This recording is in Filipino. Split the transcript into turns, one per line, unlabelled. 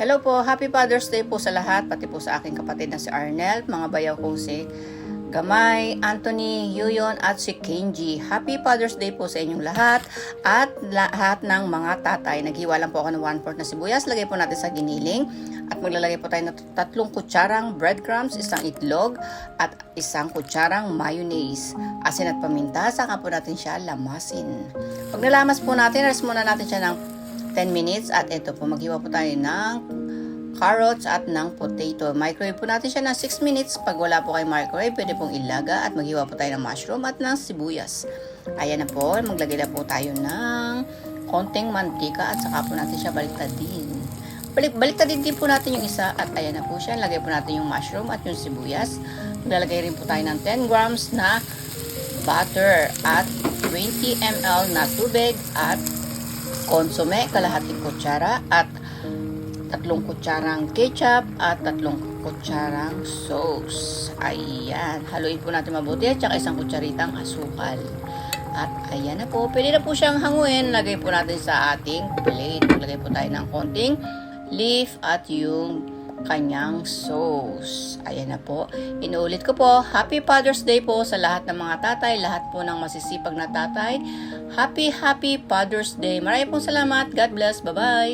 Hello po, Happy Father's Day po sa lahat, pati po sa aking kapatid na si Arnel, mga bayaw kong si Gamay, Anthony, Yuyon at si Kenji. Happy Father's Day po sa inyong lahat at lahat ng mga tatay. Naghiwa lang po ako ng 1/4 na sibuyas, lagay po natin sa giniling at maglalagay po tayo ng 3 kutsarang breadcrumbs, 1 itlog at 1 kutsarang mayonnaise. Asin at paminta, saka po natin siya lamasin. Pag nalamas po natin, rest muna natin siya ng 10 minutes at ito po, maghiwa po tayo ng carrots at ng potato. Microwave po natin siya ng 6 minutes. Pag wala po kayo microwave, pwede pong ilaga at maghiwa po tayo ng mushroom at ng sibuyas. Ayan na po, maglagay na po tayo ng konting mantika at saka po natin siya baliktadin. Baliktadin din po natin yung isa at ayan na po siya. Lagay po natin yung mushroom at yung sibuyas. Maglalagay rin po tayo ng 10 grams na butter at 20 ml na tubig at konsume, kalahating kutsara at 3 kutsarang ketchup at 3 kutsarang sauce. Ayan, haluin po natin mabuti at saka 1 kutsaritang asukal. At ayan na po, pwede na po siyang hanguin. Lagay po natin sa ating plate. Lagay po tayo ng konting leaf at yung kanyang sauce. Ayan na po. Inuulit ko po, Happy Father's Day po sa lahat ng mga tatay, lahat po ng masisipag na tatay. Happy Father's Day. Maraming pong salamat. God bless. Bye-bye.